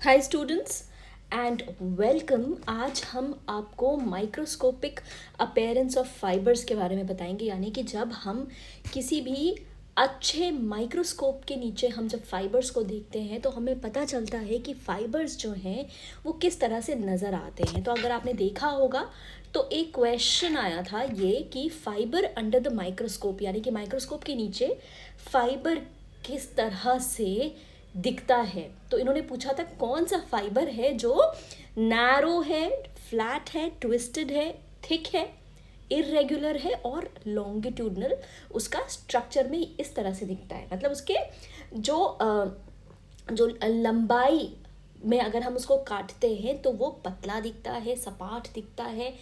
Hi students and welcome. आज हम आपको माइक्रोस्कोपिक अपीयरेंस ऑफ फाइबर्स के बारे में बताएंगे, यानी कि जब हम किसी भी अच्छे माइक्रोस्कोप के नीचे हम जब फाइबर्स को देखते हैं तो हमें पता चलता है कि फाइबर्स जो हैं वो किस तरह से नज़र आते हैं। तो अगर आपने देखा होगा तो एक क्वेश्चन आया था ये कि फाइबर अंडर द माइक्रोस्कोप, यानी कि माइक्रोस्कोप के नीचे फाइबर किस तरह से दिखता है। तो इन्होंने पूछा था कौन सा फाइबर है जो नैरो है, फ्लैट है, ट्विस्टेड है, थिक है, इरेगुलर है और लॉन्गिट्यूडनल उसका स्ट्रक्चर में इस तरह से दिखता है। मतलब उसके जो लंबाई में अगर हम उसको काटते हैं तो वो पतला दिखता है, सपाट दिखता है,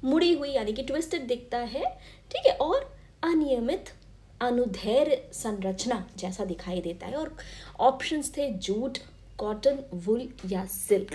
मुड़ी हुई यानी कि ट्विस्टेड दिखता है, ठीक है, और अनियमित अनुदैर्ध्य संरचना जैसा दिखाई देता है। और ऑप्शंस थे जूट, कॉटन, वुल या सिल्क।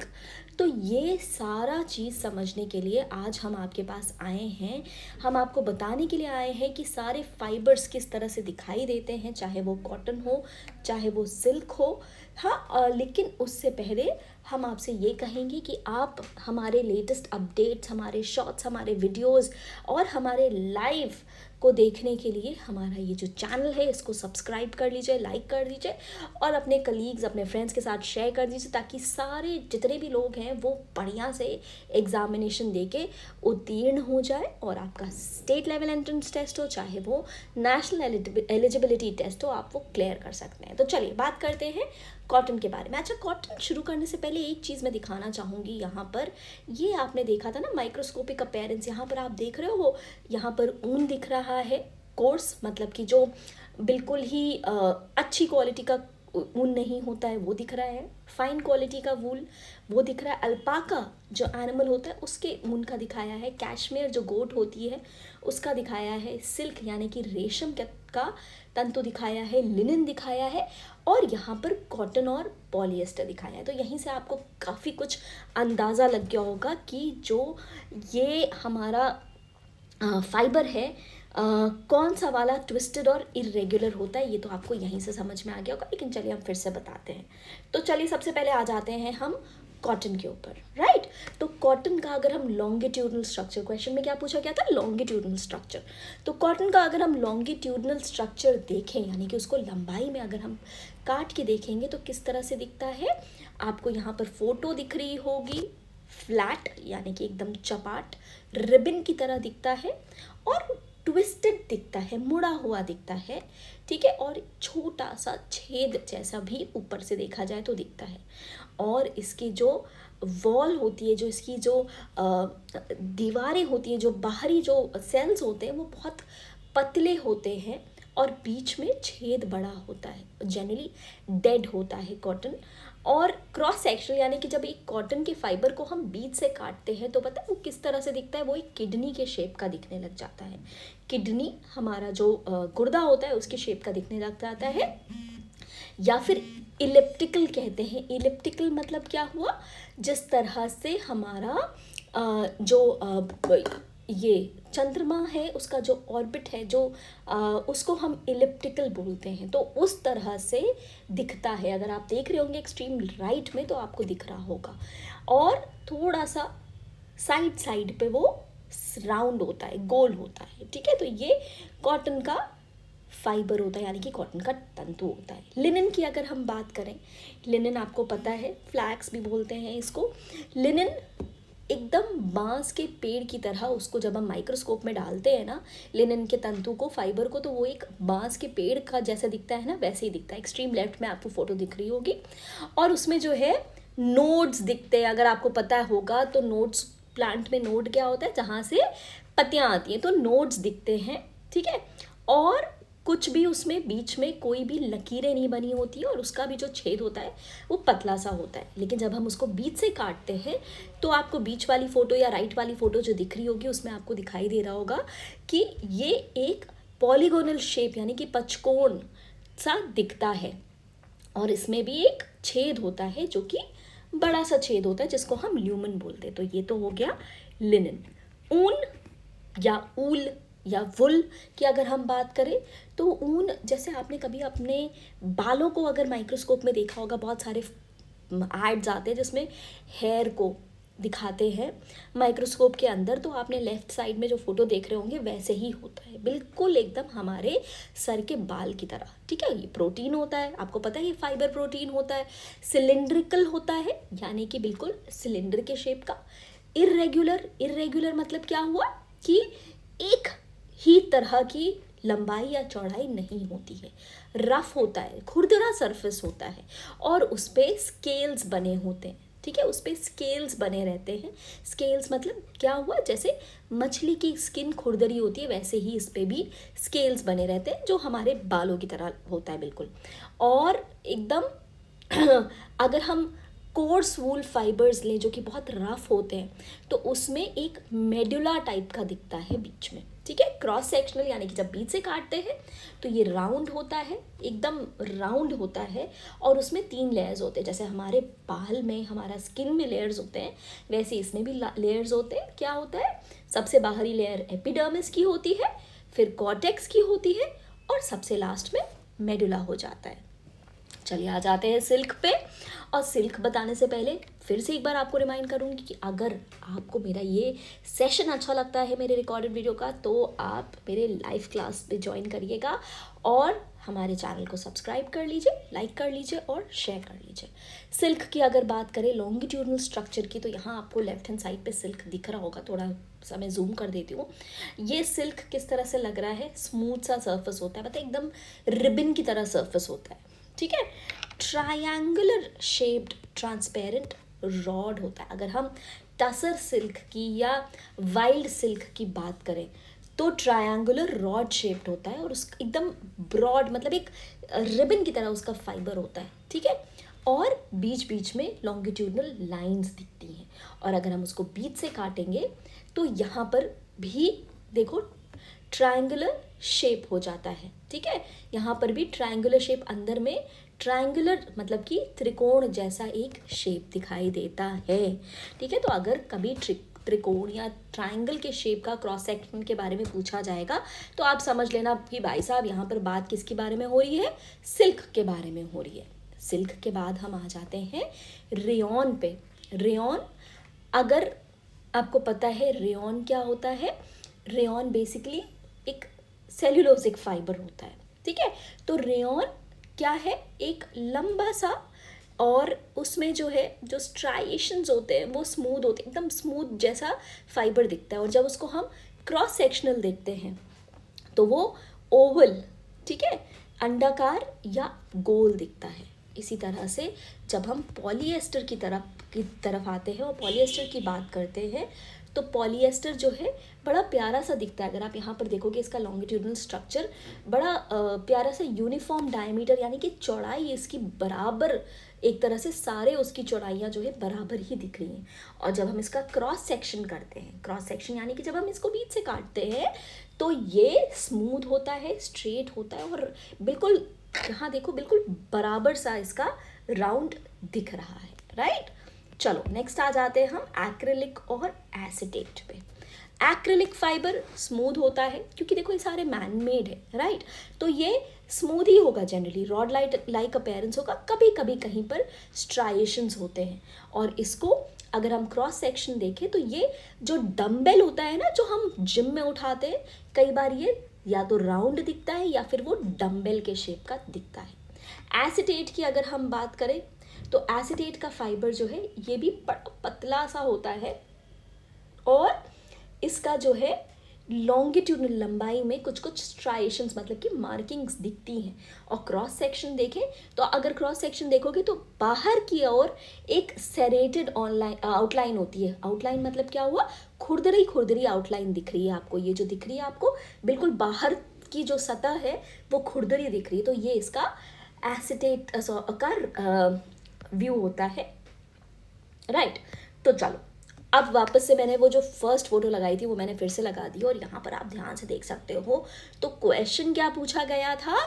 तो ये सारा चीज़ समझने के लिए आज हम आपके पास आए हैं। हम आपको बताने के लिए आए हैं कि सारे फाइबर्स किस तरह से दिखाई देते हैं, चाहे वो कॉटन हो चाहे वो सिल्क हो। हाँ, लेकिन उससे पहले हम आपसे ये कहेंगे कि आप हमारे लेटेस्ट अपडेट्स, हमारे शॉर्ट्स, हमारे वीडियोस और हमारे लाइव को देखने के लिए हमारा ये जो चैनल है इसको सब्सक्राइब कर लीजिए, लाइक कर दीजिए और अपने कलीग्स, अपने फ्रेंड्स के साथ शेयर कर दीजिए, ताकि सारे जितने भी लोग हैं वो बढ़िया से एग्जामिनेशन देके उत्तीर्ण हो जाए और आपका स्टेट लेवल एंट्रेंस टेस्ट हो चाहे वो नेशनल एलिजिबिलिटी टेस्ट हो, आप वो क्लियर कर सकते हैं। तो चलिए बात करते हैं कॉटन के बारे में। अच्छा, कॉटन शुरू करने से पहले एक चीज़ मैं दिखाना चाहूँगी। यहाँ पर ये आपने देखा था ना माइक्रोस्कोपिक अपीयरेंस, यहाँ पर आप देख रहे हो, यहाँ पर ऊन दिख रहा है, कोर्स मतलब कि जो बिल्कुल ही अच्छी क्वालिटी का ऊन नहीं होता है वो दिख रहा है, फाइन क्वालिटी का वूल वो दिख रहा है, अल्पाका जो एनिमल होता है उसके ऊन का दिखाया है, कैशमेयर जो गोट होती है उसका दिखाया है, सिल्क यानी कि रेशम का तंतु दिखाया है, लिनन दिखाया है और यहाँ पर कॉटन और पॉलिएस्टर दिखाया है। तो यहीं से आपको काफ़ी कुछ अंदाज़ा लग गया होगा कि जो ये हमारा फाइबर है कौन सा वाला ट्विस्टेड और इरेगुलर होता है, ये तो आपको यहीं से समझ में आ गया होगा। लेकिन चलिए हम फिर से बताते हैं। तो चलिए सबसे पहले आ जाते हैं हम कॉटन के ऊपर, राइट। तो कॉटन का अगर हम लॉन्गिट्यूडनल स्ट्रक्चर, क्वेश्चन में क्या पूछा गया था, लॉन्गिट्यूडनल स्ट्रक्चर। तो कॉटन का अगर हम लॉन्गिट्यूडनल स्ट्रक्चर देखें, यानी कि उसको लंबाई में अगर हम काट के देखेंगे तो किस तरह से दिखता है, आपको यहाँ पर फोटो दिख रही होगी, फ्लैट यानी कि एकदम चपाट रिबन की तरह दिखता है और ट्विस्टेड दिखता है, मुड़ा हुआ दिखता है, ठीक है, और छोटा सा छेद जैसा भी ऊपर से देखा जाए तो दिखता है। और इसकी जो वॉल होती है, जो इसकी जो दीवारें होती हैं, जो बाहरी जो सेल्स होते हैं वो बहुत पतले होते हैं और बीच में छेद बड़ा होता है, जनरली डेड होता है कॉटन। और क्रॉस सेक्शन यानी कि जब एक कॉटन के फाइबर को हम बीच से काटते हैं तो पता है वो किस तरह से दिखता है, वो एक किडनी के शेप का दिखने लग जाता है। किडनी हमारा जो गुर्दा होता है उसके शेप का दिखने लग जाता है, या फिर इलिप्टिकल कहते हैं। इलिप्टिकल मतलब क्या हुआ, जिस तरह से हमारा ये चंद्रमा है उसका जो ऑर्बिट है जो उसको हम इलिप्टिकल बोलते हैं, तो उस तरह से दिखता है। अगर आप देख रहे होंगे एक्सट्रीम राइट में तो आपको दिख रहा होगा, और थोड़ा सा साइड साइड पे वो राउंड होता है, गोल होता है, ठीक है। तो ये कॉटन का फाइबर होता है, यानी कि कॉटन का तंतु होता है। लिनन की अगर हम बात करें, लिनन आपको पता है, फ्लैक्स भी बोलते हैं इसको। लिनन एकदम बांस के पेड़ की तरह, उसको जब हम माइक्रोस्कोप में डालते हैं ना लिनन के तंतु को, फाइबर को, तो वो एक बांस के पेड़ का जैसा दिखता है ना, वैसे ही दिखता है। एक्सट्रीम लेफ्ट में आपको फोटो दिख रही होगी, और उसमें जो है नोड्स दिखते हैं। अगर आपको पता होगा तो नोड्स, प्लांट में नोड क्या होता है, जहाँ से पत्तियाँ आती हैं, तो नोड्स दिखते हैं, ठीक है। और कुछ भी उसमें बीच में कोई भी लकीरें नहीं बनी होती है और उसका भी जो छेद होता है वो पतला सा होता है। लेकिन जब हम उसको बीच से काटते हैं तो आपको बीच वाली फ़ोटो या राइट वाली फ़ोटो जो दिख रही होगी उसमें आपको दिखाई दे रहा होगा कि ये एक पॉलीगोनल शेप यानी कि पचकोण सा दिखता है, और इसमें भी एक छेद होता है जो कि बड़ा सा छेद होता है जिसको हम ल्यूमन बोलते हैं। तो ये तो हो गया लिनन। ऊन या ऊल या वुल की अगर हम बात करें तो ऊन, जैसे आपने कभी अपने बालों को अगर माइक्रोस्कोप में देखा होगा, बहुत सारे एड्स आते हैं जिसमें हेयर को दिखाते हैं माइक्रोस्कोप के अंदर, तो आपने लेफ्ट साइड में जो फोटो देख रहे होंगे वैसे ही होता है, बिल्कुल एकदम हमारे सर के बाल की तरह। ठीक है, ये प्रोटीन होता है, आपको पता है ये फाइबर प्रोटीन होता है, सिलिंड्रिकल होता है यानी कि बिल्कुल सिलेंडर के शेप का। इर्रेगुलर, इर्रेगुलर मतलब क्या हुआ कि एक ही तरह की लंबाई या चौड़ाई नहीं होती है, रफ होता है, खुरदरा सरफेस होता है और उस पर स्केल्स बने होते हैं। ठीक है, उस पर स्केल्स बने रहते हैं। स्केल्स मतलब क्या हुआ, जैसे मछली की स्किन खुरदरी होती है वैसे ही इस पर भी स्केल्स बने रहते हैं जो हमारे बालों की तरह होता है बिल्कुल। और एकदम अगर हम कोर्स वूल फाइबर्स लें जो कि बहुत रफ होते हैं तो उसमें एक मेडुला टाइप का दिखता है बीच में। ठीक है, क्रॉस सेक्शनल यानी कि जब बीच से काटते हैं तो ये राउंड होता है, एकदम राउंड होता है और उसमें 3 लेयर्स होते हैं। जैसे हमारे बाल में, हमारा स्किन में लेयर्स होते हैं वैसे इसमें भी लेयर्स होते हैं। क्या होता है, सबसे बाहरी लेयर एपिडर्मिस की होती है, फिर कॉर्टेक्स की होती है और सबसे लास्ट में मेडुला हो जाता है। चलिए आ जाते हैं सिल्क पे। और सिल्क बताने से पहले फिर से एक बार आपको रिमाइंड करूँगी कि अगर आपको मेरा ये सेशन अच्छा लगता है मेरे रिकॉर्डेड वीडियो का तो आप मेरे लाइव क्लास पे ज्वाइन करिएगा और हमारे चैनल को सब्सक्राइब कर लीजिए, लाइक कर लीजिए और शेयर कर लीजिए। सिल्क की अगर बात करें लॉन्गिट्यूडनल स्ट्रक्चर की, तो यहाँ आपको लेफ्ट हैंड साइड पे सिल्क दिख रहा होगा, थोड़ा सा मैं जूम कर देती हूँ। ये सिल्क किस तरह से लग रहा है, स्मूथ सा सर्फेस होता है, मतलब एकदम रिबन की तरह सर्फेस होता है। ठीक है, ट्रायंगुलर शेप्ड ट्रांसपेरेंट रॉड होता है। अगर हम टसर सिल्क की या वाइल्ड सिल्क की बात करें तो ट्रायंगुलर रॉड शेप्ड होता है और उस एकदम ब्रॉड मतलब एक रिबन की तरह उसका फाइबर होता है। ठीक है, और बीच बीच में लॉन्गिट्यूडनल लाइंस दिखती हैं और अगर हम उसको बीच से काटेंगे तो यहाँ पर भी देखो ट्रायंगुलर शेप हो जाता है। ठीक है, यहाँ पर भी ट्रायंगुलर शेप, अंदर में ट्रायंगुलर मतलब कि त्रिकोण जैसा एक शेप दिखाई देता है। ठीक है, तो अगर कभी त्रिकोण या ट्रायंगल के शेप का क्रॉस सेक्शन के बारे में पूछा जाएगा तो आप समझ लेना कि भाई साहब यहाँ पर बात किसके बारे में हो रही है, सिल्क के बारे में हो रही है। सिल्क के बाद हम आ जाते हैं रेयॉन पे। रेयॉन, अगर आपको पता है रेयॉन क्या होता है, रेयॉन बेसिकली एक सेल्यूलोजिक फाइबर होता है। ठीक है, तो रेयॉन क्या है, एक लंबा सा और उसमें जो है जो स्ट्राइएशंस होते हैं वो स्मूथ होते हैं, एकदम स्मूथ जैसा फाइबर दिखता है और जब उसको हम क्रॉस सेक्शनल देखते हैं तो वो ओवल, ठीक है, अंडाकार या गोल दिखता है। इसी तरह से जब हम पॉलीएस्टर की तरफ आते हैं और पॉलीएस्टर की बात करते हैं तो पॉलीएस्टर जो है बड़ा प्यारा सा दिखता है। अगर आप यहाँ पर देखोगे इसका लॉन्गिट्यूडनल स्ट्रक्चर बड़ा प्यारा सा यूनिफॉर्म डायमीटर यानी कि चौड़ाई इसकी बराबर, एक तरह से सारे उसकी चौड़ाइयाँ जो है बराबर ही दिख रही हैं। और जब हम इसका क्रॉस सेक्शन करते हैं, क्रॉस सेक्शन यानी कि जब हम इसको बीच से काटते हैं तो ये स्मूथ होता है, स्ट्रेट होता है और बिल्कुल यहाँ देखो बिल्कुल बराबर सा इसका राउंड दिख रहा है। राइट, चलो नेक्स्ट आ जाते हैं हम एक्रिलिक और एसीटेट पे। एक्रिलिक फाइबर स्मूथ होता है क्योंकि देखो ये सारे मैन मेड है। राइट, तो ये स्मूथ ही होगा, जनरली रॉड लाइक अपीयरेंस होगा, कभी कभी कहीं पर स्ट्राइएशंस होते हैं। और इसको अगर हम क्रॉस सेक्शन देखें तो ये जो डम्बेल होता है ना जो हम जिम में उठाते हैं, कई बार ये या तो राउंड दिखता है या फिर वो डम्बेल के शेप का दिखता है। एसीटेट की अगर हम बात करें तो एसीटेट का फाइबर जो है ये भी पतला सा होता है और इसका जो है लॉन्गिट्यूडनल लंबाई में कुछ कुछ स्ट्राइएशंस मतलब कि मार्किंग्स दिखती हैं। और क्रॉस सेक्शन देखें तो अगर क्रॉस सेक्शन देखोगे तो बाहर की ओर एक सेरेटेड आउटलाइन होती है। आउटलाइन मतलब क्या हुआ, खुरदरी खुरदरी आउटलाइन दिख रही है आपको, ये जो दिख रही है आपको बिल्कुल बाहर की जो सतह है वो खुरदरी दिख रही है, तो ये इसका एसीटेट का व्यू होता है। राइट, तो चलो अब वापस से मैंने वो जो फर्स्ट फोटो लगाई थी वो मैंने फिर से लगा दी और यहाँ पर आप ध्यान से देख सकते हो। तो क्वेश्चन क्या पूछा गया था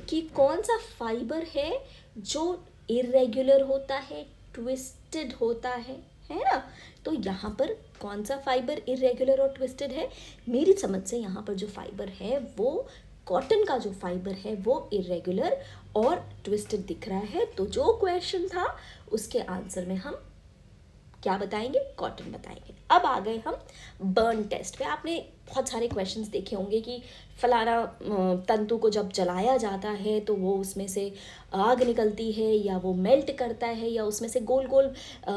कि कौन सा फाइबर है जो इरेगुलर होता है, ट्विस्टेड होता है ना। तो यहाँ पर कौन सा फाइबर इरेगुलर और ट्विस्टेड है, मेरी समझ से यहाँ पर जो फाइबर है वो कॉटन का जो फाइबर है वो इरेगुलर और ट्विस्टेड दिख रहा है। तो जो क्वेश्चन था उसके आंसर में हम क्या बताएंगे, कॉटन बताएंगे। अब आ गए हम बर्न टेस्ट पे। आपने बहुत सारे क्वेश्चंस देखे होंगे कि फलाना तंतु को जब जलाया जाता है तो वो उसमें से आग निकलती है, या वो मेल्ट करता है, या उसमें से गोल गोल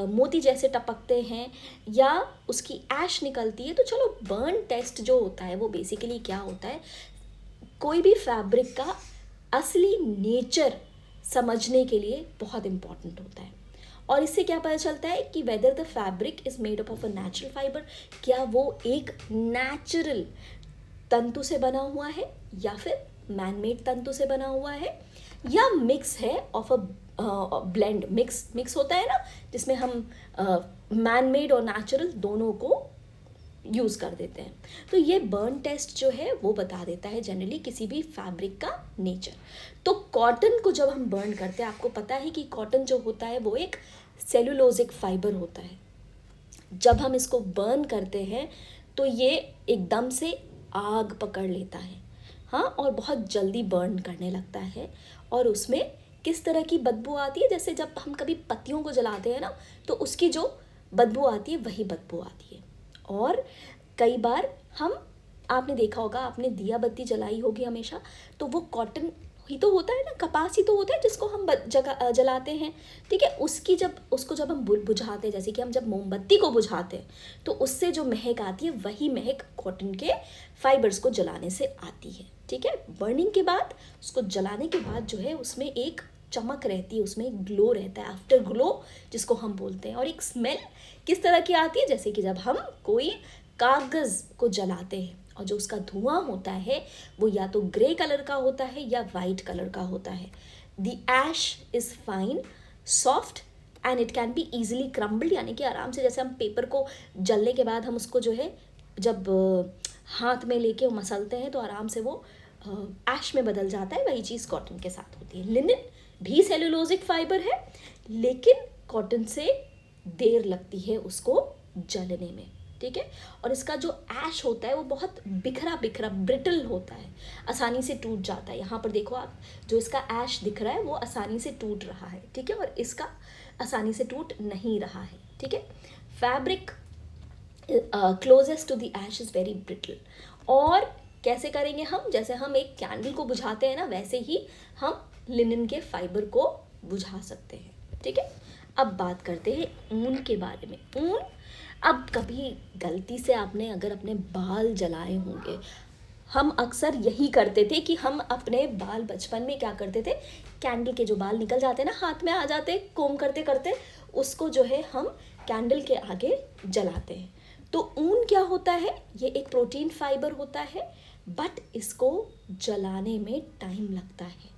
मोती जैसे टपकते हैं, या उसकी ऐश निकलती है। तो चलो, बर्न टेस्ट जो होता है वो बेसिकली क्या होता है, कोई भी फैब्रिक का असली नेचर समझने के लिए बहुत इम्पॉर्टेंट होता है। और इससे क्या पता चलता है कि whether the fabric is made up of a natural fibre, क्या वो एक नेचुरल तंतु से बना हुआ है या फिर मैन मेड तंतु से बना हुआ है, या मिक्स है ऑफ अ ब्लेंड। मिक्स होता है ना, जिसमें हम मैन मेड और नेचुरल दोनों को यूज़ कर देते हैं। तो ये बर्न टेस्ट जो है वो बता देता है जनरली किसी भी फैब्रिक का नेचर। तो कॉटन को जब हम बर्न करते हैं, आपको पता है कि कॉटन जो होता है वो एक सेलुलोजिक फाइबर होता है। जब हम इसको बर्न करते हैं तो ये एकदम से आग पकड़ लेता है, हाँ, और बहुत जल्दी बर्न करने लगता है। और उसमें किस तरह की बदबू आती है, जैसे जब हम कभी पत्तियों को जलाते हैं ना, तो उसकी जो बदबू आती है वही बदबू आती है। और कई बार आपने देखा होगा, आपने दिया बत्ती जलाई होगी हमेशा, तो वो कॉटन ही तो होता है ना, कपास ही तो होता है जिसको हम जलाते हैं, ठीक है। उसको जब हम बुझाते हैं, जैसे कि हम जब मोमबत्ती को बुझाते हैं, तो उससे जो महक आती है वही महक कॉटन के फाइबर्स को जलाने से आती है, ठीक है। बर्निंग के बाद, उसको जलाने के बाद जो है उसमें एक चमक रहती है, उसमें एक ग्लो रहता है, आफ्टर ग्लो जिसको हम बोलते हैं। और एक स्मेल किस तरह की आती है, जैसे कि जब हम कोई कागज़ को जलाते हैं और जो उसका धुआं होता है वो या तो ग्रे कलर का होता है या वाइट कलर का होता है। The ash is fine, soft and it can be easily crumbled, यानी कि आराम से, जैसे हम पेपर को जलने के बाद हम उसको जो है जब हाथ में लेके मसलते हैं तो आराम से वो ऐश में बदल जाता है, वही चीज़ कॉटन के साथ होती है। लिनन भी सेलुलोजिक फाइबर है, लेकिन कॉटन से देर लगती है उसको जलने में, ठीक है। और इसका जो ऐश होता है वो बहुत बिखरा बिखरा ब्रिटल होता है, आसानी से टूट जाता है। यहाँ पर देखो आप, जो इसका ऐश दिख रहा है वो आसानी से टूट रहा है, ठीक है, और इसका आसानी से टूट नहीं रहा है, ठीक है। Fabric closest to the ash is very brittle. और कैसे करेंगे हम, जैसे हम एक कैंडल को बुझाते हैं ना, वैसे ही हम लिनन के फाइबर को बुझा सकते हैं, ठीक है। अब बात करते हैं ऊन के बारे में। ऊन, अब कभी गलती से आपने अगर अपने बाल जलाए होंगे, हम अक्सर यही करते थे कि हम अपने बाल बचपन में क्या करते थे, कैंडल के जो बाल निकल जाते ना, हाथ में आ जाते कोम करते करते, उसको जो है हम कैंडल के आगे जलाते हैं। तो ऊन क्या होता है, ये एक प्रोटीन फाइबर होता है, बट इसको जलाने में टाइम लगता है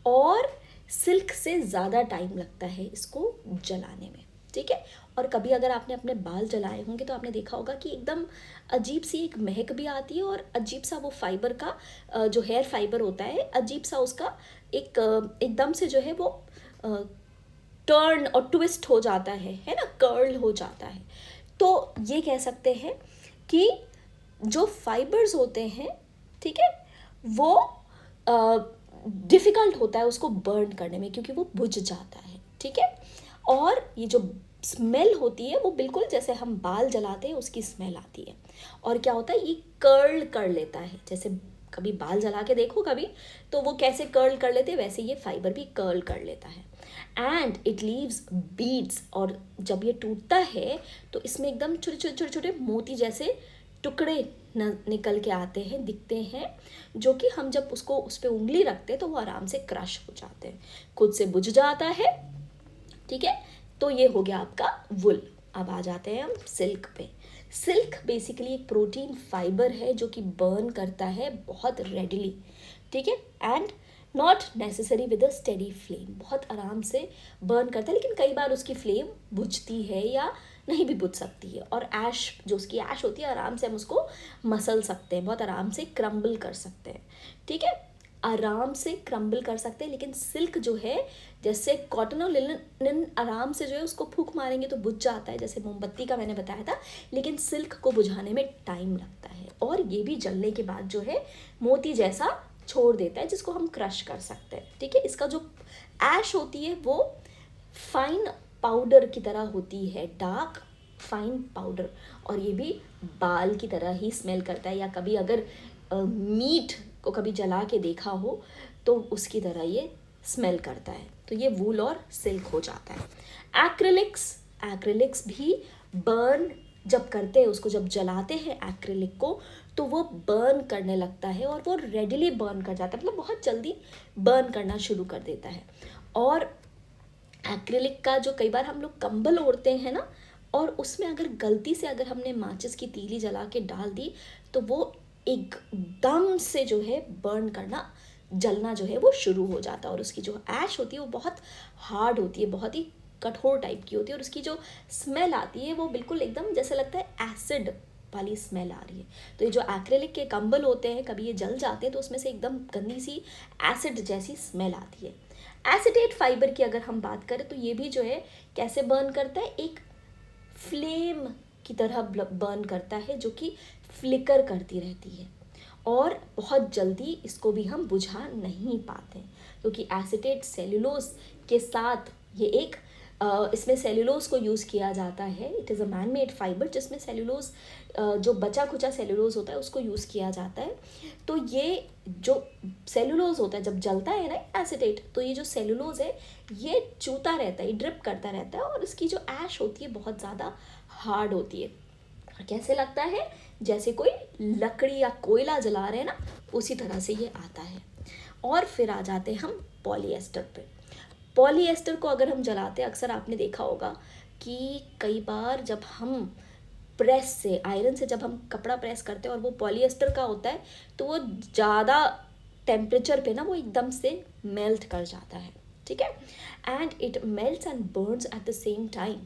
और सिल्क से ज़्यादा टाइम लगता है इसको जलाने में, ठीक है। और कभी अगर आपने अपने बाल जलाए होंगे तो आपने देखा होगा कि एकदम अजीब सी एक महक भी आती है, और अजीब सा वो फाइबर का जो हेयर फाइबर होता है, अजीब सा उसका एकदम से जो है वो टर्न और ट्विस्ट हो जाता है ना, कर्ल हो जाता है। तो ये कह सकते हैं कि जो फाइबर्स होते हैं, ठीक है, वो डिफ़िकल्ट होता है उसको बर्न करने में, क्योंकि वो बुझ जाता है, ठीक है। और ये जो स्मेल होती है वो बिल्कुल जैसे हम बाल जलाते हैं उसकी स्मेल आती है। और क्या होता है, ये कर्ल कर लेता है, जैसे कभी बाल जला के देखो कभी, तो वो कैसे कर्ल कर लेते हैं, वैसे ये फाइबर भी कर्ल कर लेता है। एंड इट लीव्स बीड्स, और जब ये टूटता है तो इसमें एकदम छोटे छोटे छोटे छोटे मोती जैसे टुकड़े निकल के आते हैं, दिखते हैं, जो कि हम जब उसको उस पर उंगली रखते हैं तो वो आराम से क्रश हो जाते हैं, खुद से बुझ जाता है, ठीक है। तो ये हो गया आपका वुल। अब आ जाते हैं हम सिल्क पे। सिल्क बेसिकली एक प्रोटीन फाइबर है जो कि बर्न करता है बहुत रेडिली, ठीक है, and not necessary with a steady flame, बहुत आराम से बर्न करता है, लेकिन कई बार उसकी फ्लेम बुझती है या नहीं भी बुझ सकती है। और ऐश, जो उसकी ऐश होती है, आराम से हम उसको मसल सकते हैं, बहुत आराम से क्रम्बल कर सकते हैं, ठीक है, आराम से क्रम्बल कर सकते हैं। लेकिन सिल्क जो है, जैसे कॉटन और लिनन आराम से जो है उसको फूंक मारेंगे तो बुझ जाता है, जैसे मोमबत्ती का मैंने बताया था, लेकिन सिल्क को बुझाने में टाइम लगता है, और ये भी जलने के बाद जो है मोती जैसा छोड़ देता है, जिसको हम क्रश कर सकते हैं, ठीक है। इसका जो ऐश होती है वो फाइन पाउडर की तरह होती है, डार्क फाइन पाउडर, और ये भी बाल की तरह ही स्मेल करता है, या कभी अगर मीट को कभी जला के देखा हो तो उसकी तरह ये स्मेल करता है। तो ये वूल और सिल्क हो जाता है। एक्रिलिक्स भी बर्न जब करते हैं, उसको जब जलाते हैं एक्रिलिक को, तो वो बर्न करने लगता है और वो रेडिली बर्न कर जाता है, मतलब बहुत जल्दी बर्न करना शुरू कर देता है। और एक्रिलिक का जो कई बार हम लोग कंबल ओढ़ते हैं ना, और उसमें अगर गलती से अगर हमने माचिस की तीली जला के डाल दी तो वो एकदम से जो है बर्न करना, जलना जो है वो शुरू हो जाता है, और उसकी जो ऐश होती है वो बहुत हार्ड होती है, बहुत ही कठोर टाइप की होती है, और उसकी जो स्मेल आती है वो बिल्कुल एकदम जैसे लगता है एसिड वाली स्मेल आ रही है। तो ये जो एक्रिलिक के कंबल होते हैं, कभी ये जल जाते हैं तो उसमें से एकदम गंदी सी एसिड जैसी स्मेल आती है। एसिटेट फाइबर की अगर हम बात करें तो ये भी जो है कैसे बर्न करता है, एक फ्लेम की तरह बर्न करता है, जो कि फ्लिकर करती रहती है, और बहुत जल्दी इसको भी हम बुझा नहीं पाते, क्योंकि एसिटेट सेल्यूलोज के साथ ये एक इसमें सेल्यूलोज को यूज़ किया जाता है। It is a man made fibre, जिसमें सेल्यूलोज जो बचा खुचा सेल्यूलोज होता है उसको यूज़ किया जाता है। तो ये जो सेल्यूलोज होता है जब जलता है ना एसिटेट, तो ये जो सेल्यूलोज है ये चूता रहता है, ड्रिप करता रहता है, और इसकी जो ऐश होती है बहुत ज़्यादा हार्ड होती है, और कैसे लगता है जैसे कोई लकड़ी या कोयला जला रहे हैं ना, उसी तरह से ये आता है। और फिर आ जाते हैं हम पॉलीएस्टर पे। पॉलीएस्टर को अगर हम जलाते हैं, अक्सर आपने देखा होगा कि कई बार जब हम प्रेस से, आयरन से जब हम कपड़ा प्रेस करते हैं और वो पॉलीएस्टर का होता है, तो वो ज़्यादा टेम्परेचर पे ना वो एकदम से मेल्ट कर जाता है, ठीक है, and it melts and Burns at the same time,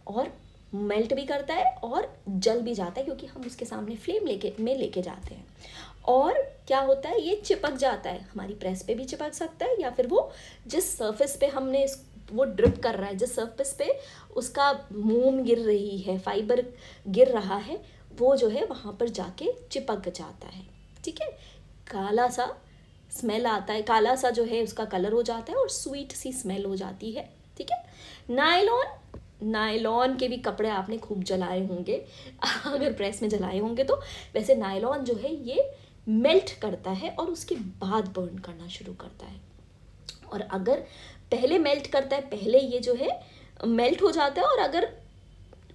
और मेल्ट भी करता है और जल भी जाता है, क्योंकि हम उसके सामने फ्लेम लेके जाते हैं। और क्या होता है, ये चिपक जाता है, हमारी प्रेस पे भी चिपक सकता है, या फिर वो जिस सरफेस पे हमने वो ड्रिप कर रहा है, जिस सरफेस पे उसका मोम गिर रही है, फाइबर गिर रहा है, वो जो है वहाँ पर जाके चिपक जाता है, ठीक है। काला सा स्मेल आता है, काला सा जो है उसका कलर हो जाता है, और स्वीट सी स्मेल हो जाती है, ठीक है। नायलॉन के भी कपड़े आपने खूब जलाए होंगे अगर प्रेस में जलाए होंगे तो। वैसे नायलॉन जो है ये मेल्ट करता है और उसके बाद बर्न करना शुरू करता है, और अगर पहले मेल्ट करता है, पहले ये जो है मेल्ट हो जाता है, और अगर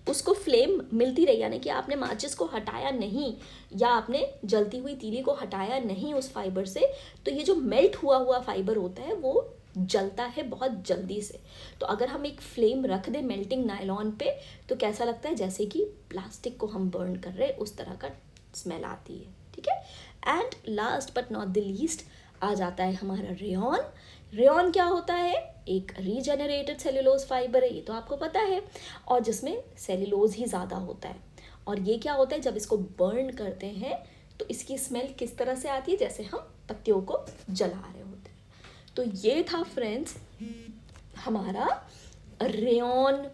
उसको फ्लेम मिलती रही, यानी कि आपने माचिस को हटाया नहीं या आपने जलती हुई तीली को हटाया नहीं उस फाइबर से, तो ये जो मेल्ट हुआ फाइबर होता है वो जलता है बहुत जल्दी से। तो अगर हम एक फ्लेम रख दें मेल्टिंग नायलॉन पे, तो कैसा लगता है जैसे कि प्लास्टिक को हम बर्न कर रहे हैं, उस तरह का स्मेल आती है, ठीक है। And last but not the least आ जाता है हमारा रेयॉन। रेयॉन क्या होता है, एक रीजेनरेटेड सेल्यूलोज फाइबर है, ये तो आपको पता है, और जिसमें सेल्यूलोज ही ज़्यादा होता है। और ये क्या होता है, जब इसको बर्न करते हैं तो इसकी स्मेल किस तरह से आती है, जैसे हम पत्तियों को जला रहे होते हैं। तो ये था फ्रेंड्स हमारा rayon,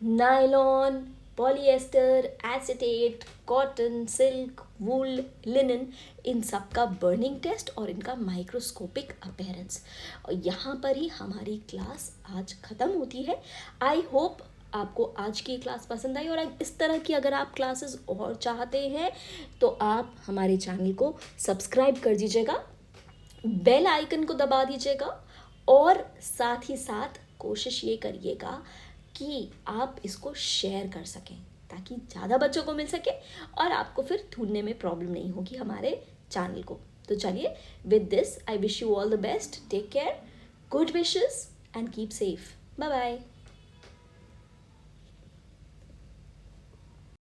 nylon, polyester, acetate, cotton, silk, wool, linen, इन सब का बर्निंग टेस्ट और इनका माइक्रोस्कोपिक अपीयरेंस। और यहाँ पर ही हमारी क्लास आज ख़त्म होती है। आई होप आपको आज की क्लास पसंद आई, और इस तरह की अगर आप क्लासेस और चाहते हैं तो आप हमारे चैनल को सब्सक्राइब कर दीजिएगा, बेल आइकन को दबा दीजिएगा, और साथ ही साथ कोशिश ये करिएगा कि आप इसको शेयर कर सकें, ताकि ज़्यादा बच्चों को मिल सके और आपको फिर ढूंढने में प्रॉब्लम नहीं होगी हमारे चैनल को। तो चलिए, with this I wish you all the best, take care, good wishes and keep safe, bye bye.